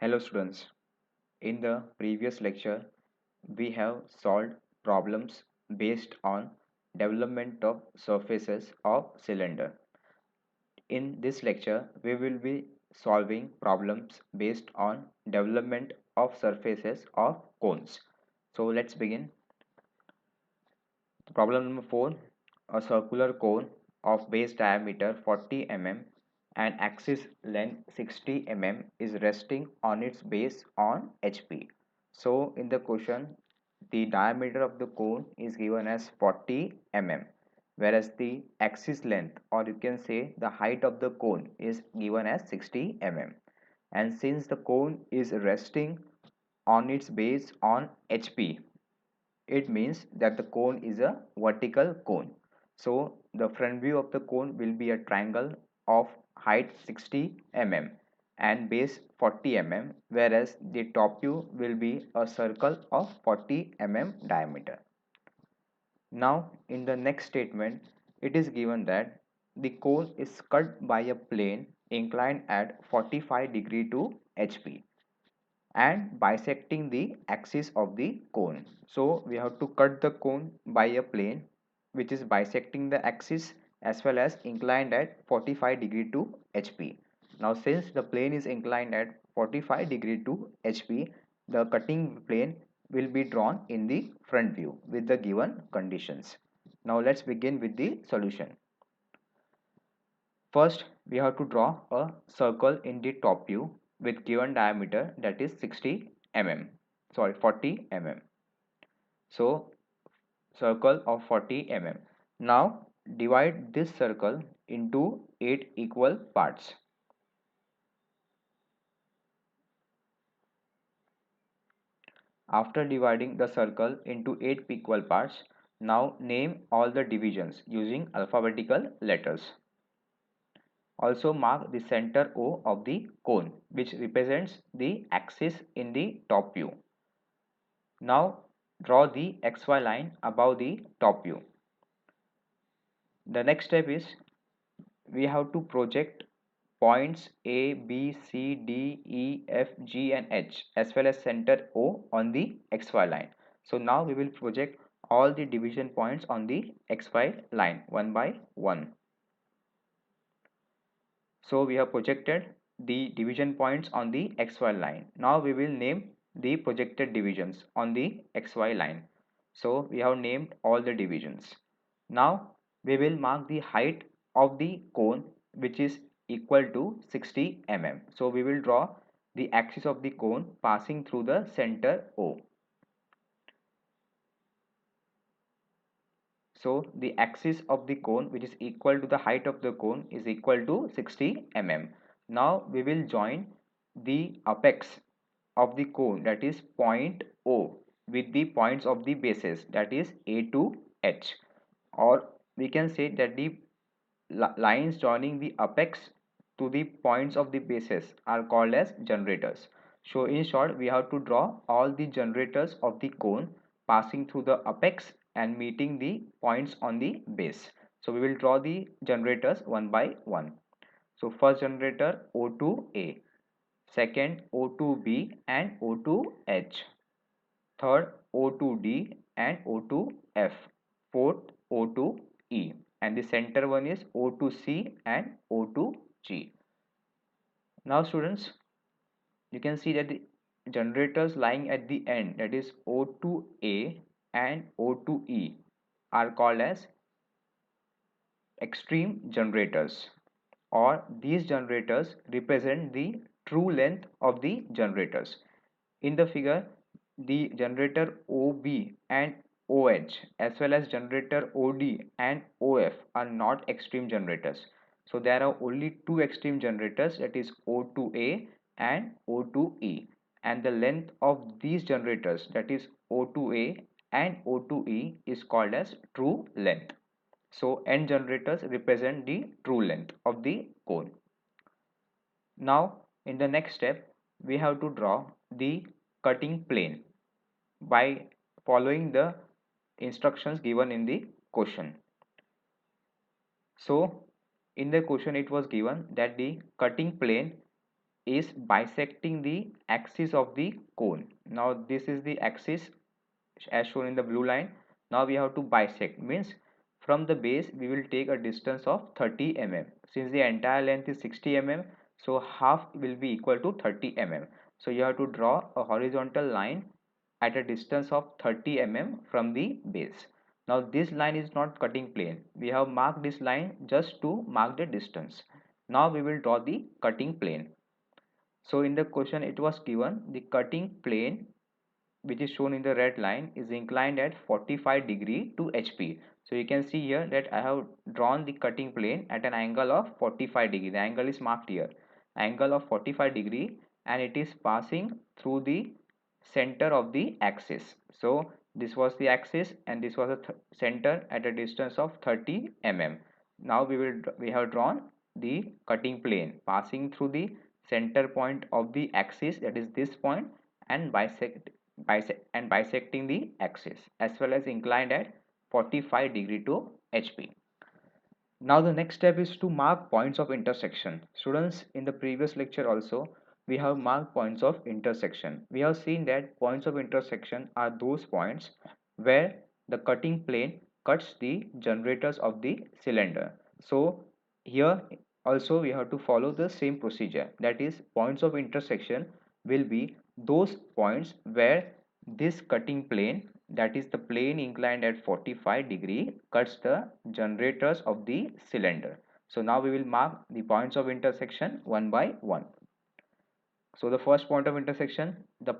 Hello students, in the previous lecture we have solved problems based on development of surfaces of cylinder. In this lecture we will be solving problems based on development of surfaces of cones. So let's begin. Problem number 4. A circular cone of base diameter 40 mm and axis length 60 mm is resting on its base on HP. So in the question, the diameter of the cone is given as 40 mm, whereas the axis length, or you can say the height of the cone, is given as 60 mm. And since the cone is resting on its base on HP, it means that the cone is a vertical cone. So the front view of the cone will be a triangle of height 60 mm and base 40 mm, whereas the top view will be a circle of 40 mm diameter. Now in the next statement it is given that the cone is cut by a plane inclined at 45 degree to HP and bisecting the axis of the cone. So we have to cut the cone by a plane which is bisecting the axis as well as inclined at 45 degree to HP. Now since the plane is inclined at 45 degree to HP, the cutting plane will be drawn in the front view with the given conditions. Now let's begin with the solution. First, we have to draw a circle in the top view with given diameter, that is 40 mm. So, circle of 40 mm. Now, divide this circle into 8 equal parts. After dividing the circle into 8 equal parts, now name all the divisions using alphabetical letters. Also mark the center O of the cone, which represents the axis in the top view. Now draw the XY line above the top view. The next step is we have to project points A, B, C, D, E, F, G and H as well as center O on the XY line. So now we will project all the division points on the XY line one by one. So we have projected the division points on the XY line. Now we will name the projected divisions on the XY line. So we have named all the divisions. Now we will mark the height of the cone, which is equal to 60 mm. So we will draw the axis of the cone passing through the center O. So the axis of the cone, which is equal to the height of the cone, is equal to 60 mm. Now we will join the apex of the cone, that is point O, with the points of the bases, that is A to H, or we can say that the lines joining the apex to the points of the bases are called as generators. So in short, we have to draw all the generators of the cone passing through the apex and meeting the points on the base. So we will draw the generators one by one. So first generator O2A, second O2B and O2H, third O2D and O2F, fourth O2E, and the center one is O2C and O2G. Now students, you can see that the generators lying at the end, that is O2A and O2E, are called as extreme generators, or these generators represent the true length of the generators. In the figure, the generator OB and OH as well as generator OD and OF are not extreme generators. So there are only two extreme generators, that is O2A and O2E, and the length of these generators, that is O2A and O2E, is called as true length. So N generators represent the true length of the cone. Now in the next step we have to draw the cutting plane by following the instructions given in the question. So in the question it was given that the cutting plane is bisecting the axis of the cone. Now this is the axis as shown in the blue line. Now we have to bisect, means from the base we will take a distance of 30 mm. Since the entire length is 60 mm, so half will be equal to 30 mm. So you have to draw a horizontal line at a distance of 30 mm from the base. Now this line is not cutting plane. We have marked this line just to mark the distance. Now we will draw the cutting plane. So in the question it was given the cutting plane, which is shown in the red line, is inclined at 45 degree to HP. So you can see here that I have drawn the cutting plane at an angle of 45 degree. The angle is marked here, angle of 45 degree, and it is passing through the center of the axis. So this was the axis and this was the center at a distance of 30 mm. Now we have drawn the cutting plane passing through the center point of the axis, that is this point, and bisecting the axis, as well as inclined at 45 degree to HP. Now the next step is to mark points of intersection. Students, in the previous lecture also we have marked points of intersection. We have seen that points of intersection are those points where the cutting plane cuts the generators of the cylinder. So here also we have to follow the same procedure, that is points of intersection will be those points where this cutting plane, that is the plane inclined at 45 degree, cuts the generators of the cylinder. So now we will mark the points of intersection one by one. So the first point of intersection, the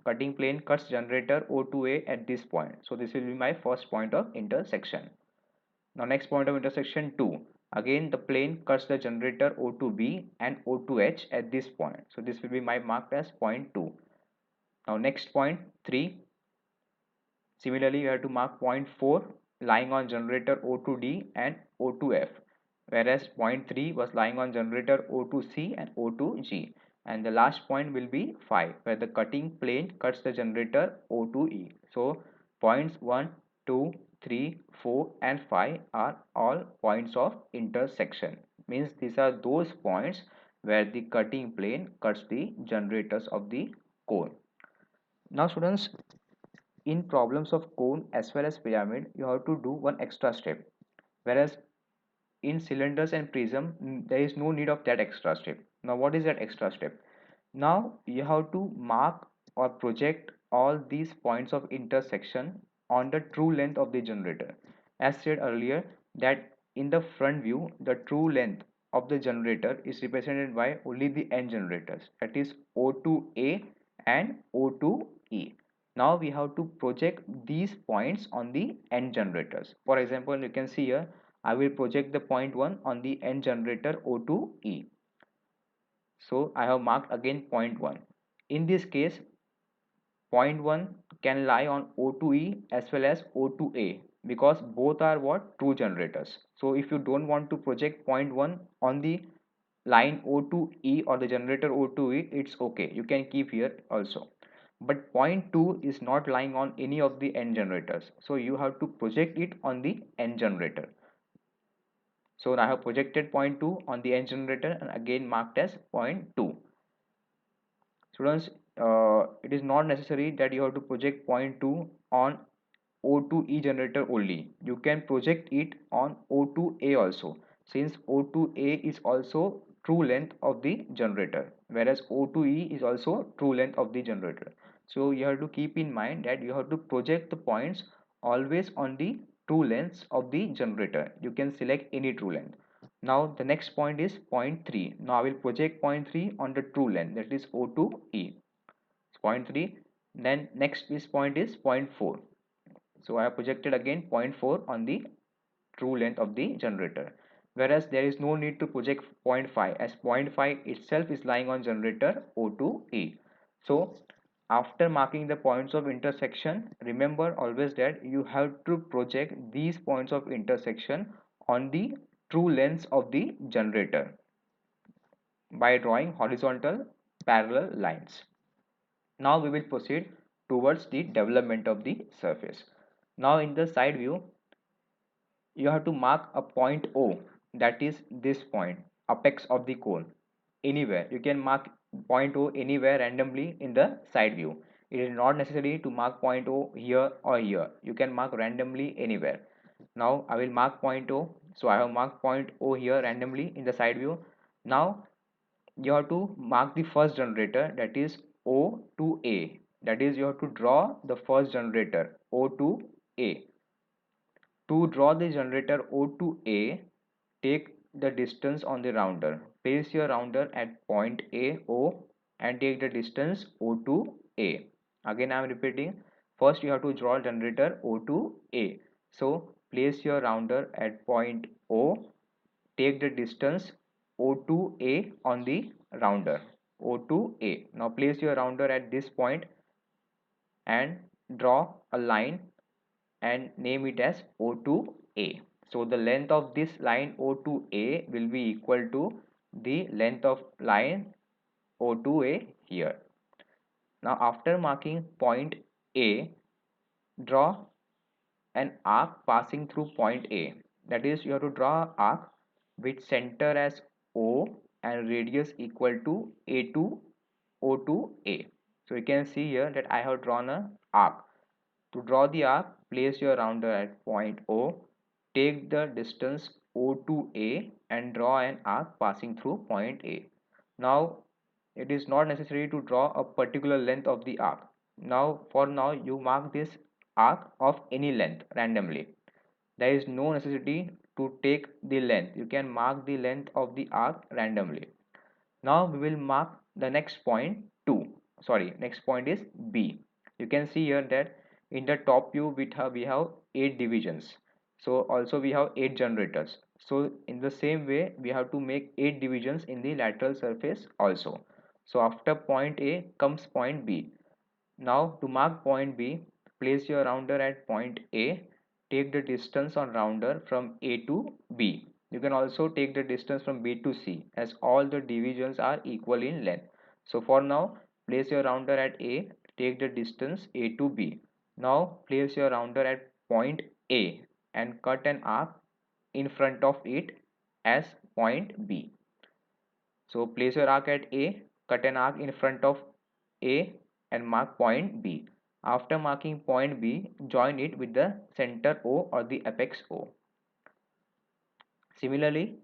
cutting plane cuts generator O2A at this point. So this will be my first point of intersection. Now next point of intersection 2. Again the plane cuts the generator O2B and O2H at this point. So this will be my marked as point 2. Now next point 3. Similarly, you have to mark point 4 lying on generator O2D and O2F, whereas point 3 was lying on generator O2C and O2G. And the last point will be 5, where the cutting plane cuts the generator O2E. So points 1, 2, 3, 4 and 5 are all points of intersection. Means these are those points where the cutting plane cuts the generators of the cone. Now students, in problems of cone as well as pyramid you have to do one extra step, whereas in cylinders and prism there is no need of that extra step. Now what is that extra step? Now you have to mark or project all these points of intersection on the true length of the generator. As said earlier that in the front view the true length of the generator is represented by only the n generators, that is O2A and O2E. Now we have to project these points on the n generators. For example, you can see here I will project the point 1 on the n generator O2E. So I have marked again point 1. In this case, point 1 can lie on O2E as well as O2A because both are what? True generators. So if you don't want to project point 1 on the line O2E or the generator O2E, it's okay. You can keep here also. But point 2 is not lying on any of the n generators. So you have to project it on the n generator. So I have projected point 2 on the n generator and again marked as point 2. Students, it is not necessary that you have to project point 2 on O2E generator only. You can project it on O2A also, since O2A is also true length of the generator, whereas O2E is also true length of the generator. So you have to keep in mind that you have to project the points always on the true lengths of the generator. You can select any true length. Now the next point is point 3. Now I will project point 3 on the true length, that is O2E. Point 3. Then next is point 4. So I have projected again point 4 on the true length of the generator. Whereas there is no need to project point 5 as point 5 itself is lying on generator O2E. So after marking the points of intersection, remember always that you have to project these points of intersection on the true lengths of the generator by drawing horizontal parallel lines. Now we will proceed towards the development of the surface. Now in the side view, you have to mark a point O, that is this point, apex of the cone. anywhere. You can mark point O anywhere randomly in the side view. It is not necessary to mark point O here or here. You can mark randomly anywhere. Now I will mark point O. So I have marked point O here randomly in the side view. Now you have to mark the first generator, that is O to A. That is, you have to draw the first generator O to A. To draw the generator O to A, take the distance on the rounder. Place your rounder at point A O and take the distance O to A. Again I am repeating. First you have to draw generator O to A. So place your rounder at point O, take the distance O to A on the rounder. O to A. Now place your rounder at this point and draw a line and name it as O to A. So the length of this line O to A will be equal to the length of line O to A here. Now after marking point A, draw an arc passing through point A. That is, you have to draw an arc with center as O and radius equal to A to O to A. So you can see here that I have drawn an arc. To draw the arc, place your rounder at point O, take the distance O to A and draw an arc passing through point A. Now, it is not necessary to draw a particular length of the arc. Now, for now, you mark this arc of any length randomly. There is no necessity to take the length. You can mark the length of the arc randomly. Now we will mark the next point 2. Sorry, next point is B. You can see here that in the top view we have 8 divisions. So also we have 8 generators. So in the same way we have to make 8 divisions in the lateral surface also. So after point A comes point B. Now to mark point B, place your rounder at point A, take the distance on rounder from A to B. You can also take the distance from B to C as all the divisions are equal in length. So for now, place your rounder at A, take the distance A to B. Now place your rounder at point A and cut an arc in front of it as point B. So place your arc at A, cut an arc in front of A and mark point B. After marking point B, join it with the center O or the apex O. Similarly,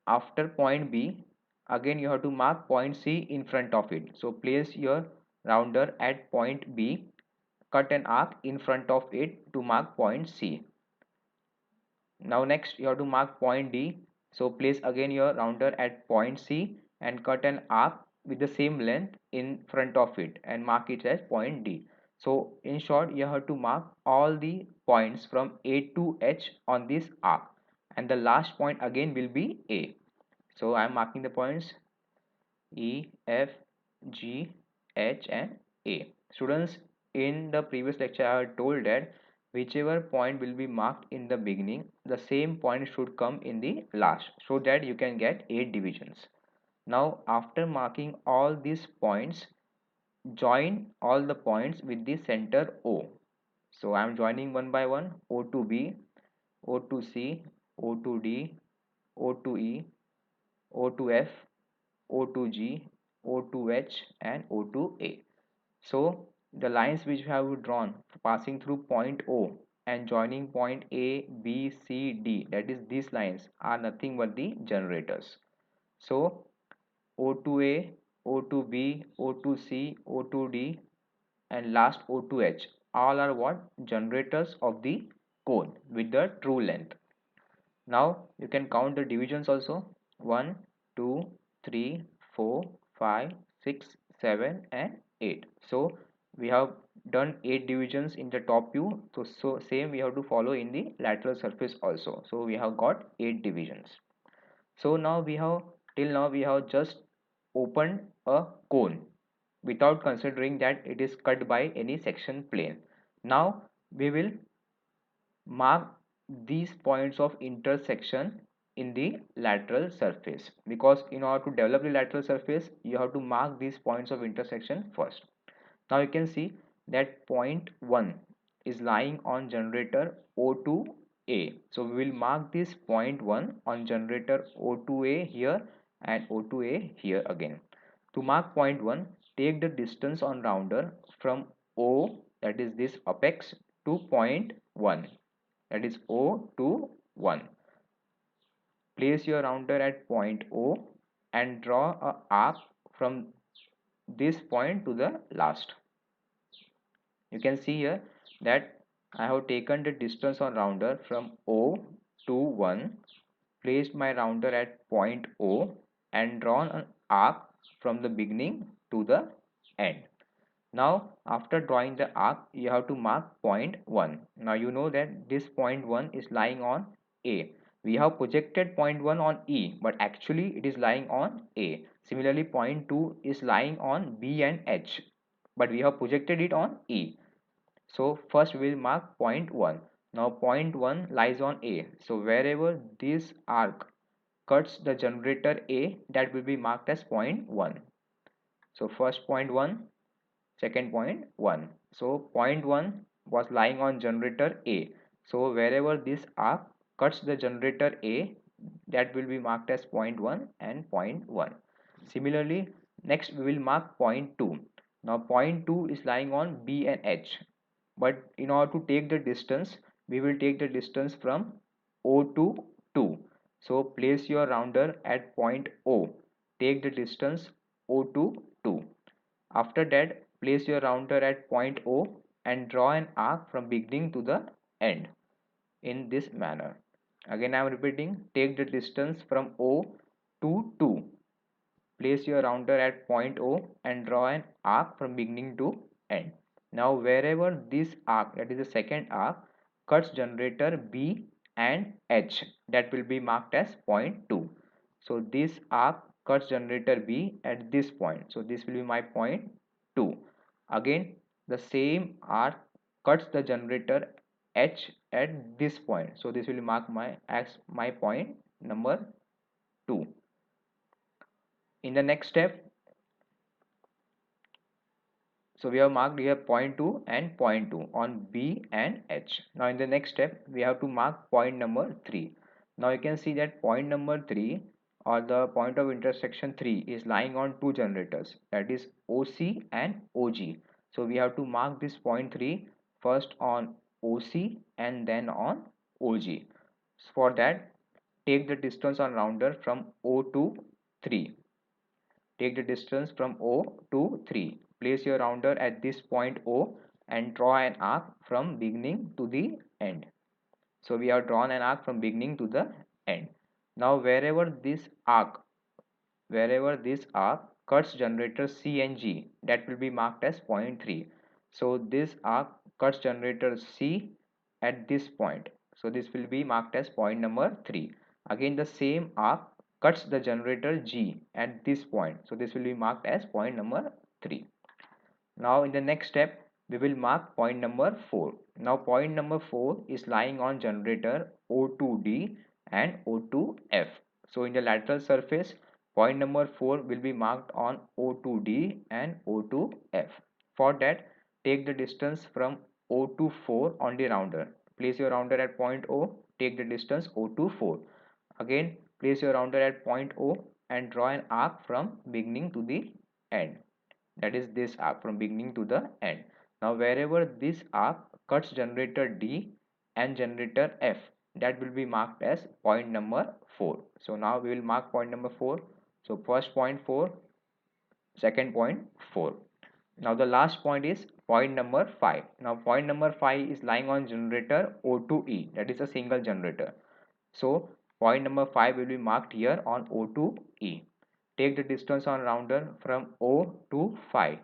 after point B, again you have to mark point C in front of it. So place your rounder at point B, cut an arc in front of it to mark point C. Now next you have to mark point D. So place again your rounder at point C and cut an arc with the same length in front of it and mark it as point D. So in short, you have to mark all the points from A to H on this arc, and the last point again will be A. So I am marking the points E, F, G, H and A. Students, in the previous lecture I have told that whichever point will be marked in the beginning, the same point should come in the last so that you can get 8 divisions. Now after marking all these points, join all the points with the center O. So I am joining one by one: O to B, O to C, O to D, O to E, O to F, O to G, O to H and O to A. So the lines which we have drawn passing through point O and joining point A, B, C, D, that is these lines, are nothing but the generators. So O to A, O to B, O to C, O to D and last O to H, all are what? Generators of the cone with the true length. Now you can count the divisions also: 1, 2, 3, 4, 5, 6, 7 and 8. So we have done 8 divisions in the top view. So same we have to follow in the lateral surface also. So we have got 8 divisions. So now we have, till now we have just opened a cone without considering that it is cut by any section plane. Now we will mark these points of intersection in the lateral surface, because in order to develop the lateral surface you have to mark these points of intersection first. Now you can see that point 1 is lying on generator O2A. So we will mark this point 1 on generator O2A here and O2A here again. To mark point 1, take the distance on rounder from O, that is this apex, to point 1, that is O to 1. Place your rounder at point O and draw a arc from this point to the last. You can see here that I have taken the distance on rounder from O to 1, placed my rounder at point O and drawn an arc from the beginning to the end. Now after drawing the arc, you have to mark point 1. Now you know that this point 1 is lying on A. We have projected point 1 on E, but actually it is lying on A. Similarly, point 2 is lying on B and H, but we have projected it on E. So first we will mark point 1. Now point 1 lies on A. So wherever this arc cuts the generator A, that will be marked as point 1. So first point 1, second point 1. So point 1 was lying on generator A. So wherever this arc cuts the generator A, that will be marked as point 1 and point 1. Similarly, next we will mark point 2. Now point 2 is lying on B and H. But in order to take the distance, we will take the distance from O to 2. So place your rounder at point O. Take the distance O to 2. After that, place your rounder at point O and draw an arc from beginning to the end in this manner. Again I am repeating, take the distance from O to 2. Place your rounder at point O and draw an arc from beginning to end. Now wherever this arc, that is the second arc, cuts generator B and H, that will be marked as point 2. So this arc cuts generator B at this point. So this will be my point 2. Again the same arc cuts the generator H at this point. So this will mark my point number 2. In the next step, so we have marked here point 2 and point 2 on B and H. Now in the next step, we have to mark point number 3. Now you can see that point number 3, or the point of intersection 3, is lying on two generators, that is OC and OG. So we have to mark this point 3 first on OC and then on OG. For that, take the distance on rounder from O to 3. Take the distance from O to 3. Place your rounder at this point O and draw an arc from beginning to the end. So we have drawn an arc from beginning to the end. Now wherever this arc cuts generator C and G, that will be marked as point 3. So this arc cuts generator C at this point. So this will be marked as point number 3. Again the same arc cuts the generator G at this point. So this will be marked as point number 3. Now in the next step, we will mark point number 4. Now point number 4 is lying on generator O2D and O2F. So in the lateral surface, point number 4 will be marked on O2D and O2F. For that, take the distance from O to 4 on the rounder. Place your rounder at point O, take the distance O to 4. Again, place your rounder at point O and draw an arc from beginning to the end, that is this arc from beginning to the end. Now wherever this arc cuts generator D and generator F, that will be marked as point number 4. So now we will mark point number 4. So first point 4, second point 4. Now the last point is point number 5. Now point number 5 is lying on generator O2E, that is a single generator. So point number 5 will be marked here on O2E. Take the distance on rounder from O to 5.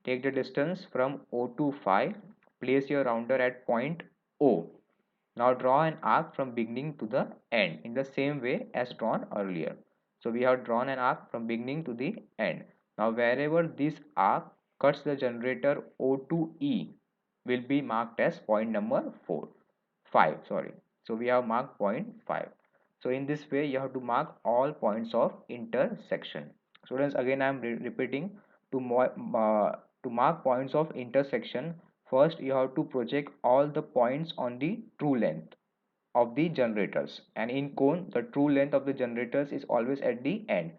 Take the distance from O to 5. Place your rounder at point O. Now draw an arc from beginning to the end in the same way as drawn earlier. So we have drawn an arc from beginning to the end. Now wherever this arc cuts the generator O to E will be marked as point number 5. Sorry. So we have marked point 5. So in this way you have to mark all points of intersection. Students, again I am repeating, to mark points of intersection, first you have to project all the points on the true length. of the generators, and in cone the true length of the generators is always at the end.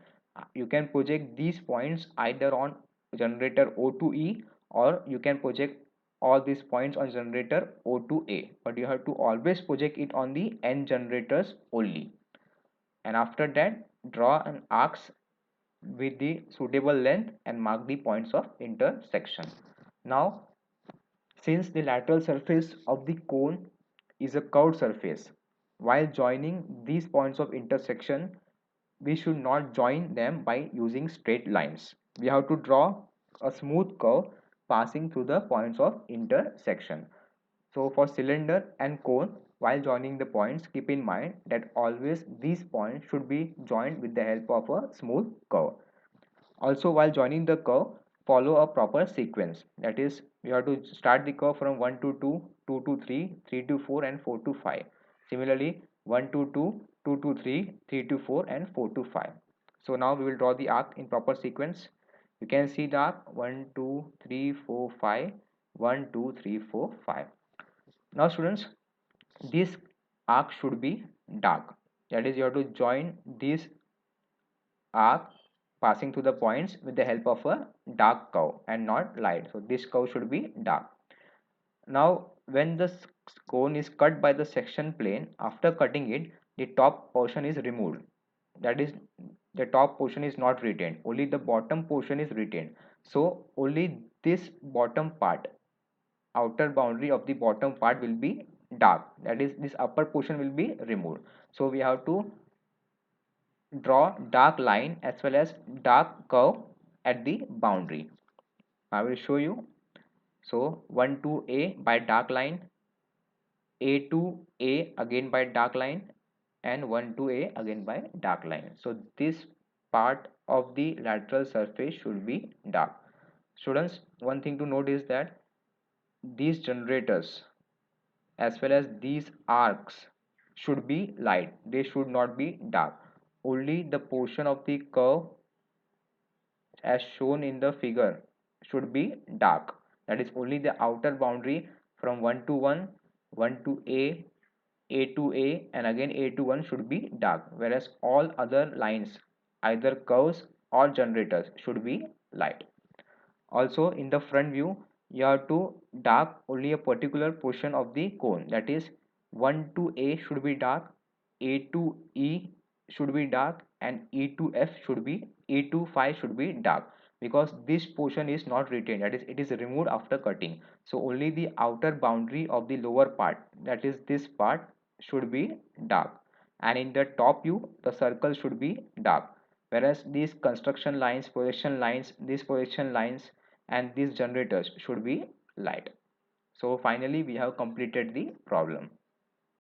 You can project these points either on generator O to E, or you can project all these points on generator O to A, but you have to always project it on the end generators only. And after that, draw an arc with the suitable length and mark the points of intersection. Now, since the lateral surface of the cone is a curved surface, while joining these points of intersection, we should not join them by using straight lines. We have to draw a smooth curve passing through the points of intersection. So for cylinder and cone, while joining the points, keep in mind that always these points should be joined with the help of a smooth curve. Also, while joining the curve, follow a proper sequence. That is, you have to start the curve from 1 to 2, 2 to 3, 3 to 4, and 4 to 5. Similarly, 1 to 2, 2 to 3, 3 to 4, and 4 to 5. So now we will draw the arc in proper sequence. You can see the arc 1, 2, 3, 4, 5, 1, 2, 3, 4, 5. Now students, this arc should be dark. That is, you have to join this arc passing through the points with the help of a dark curve and not light. So this curve should be dark. Now when the cone is cut by the section plane, after cutting it, the top portion is removed. That is, the top portion is not retained, only the bottom portion is retained. So only this bottom part, outer boundary of the bottom part will be dark. That is, this upper portion will be removed. So we have to draw dark line as well as dark curve at the boundary. I will show you. So 1 to A by dark line, A to A again by dark line, and 1 to A again by dark line. So this part of the lateral surface should be dark. Students, one thing to note is that these generators as well as these arcs should be light. They should not be dark. Only the portion of the curve as shown in the figure should be dark. That is, only the outer boundary from 1 to 1, 1 to A to A, and again A to 1 should be dark, whereas all other lines, either curves or generators, should be light. Also, in the front view, you have to dark only a particular portion of the cone. That is, 1 to A should be dark, A to E should be dark, and E to F should be, E to 5 should be dark, because this portion is not retained. That is, it is removed after cutting. So only the outer boundary of the lower part, that is this part, should be dark, and in the top view the circle should be dark, whereas these construction lines, projection lines, these projection lines, and these generators should be light. So finally we have completed the problem.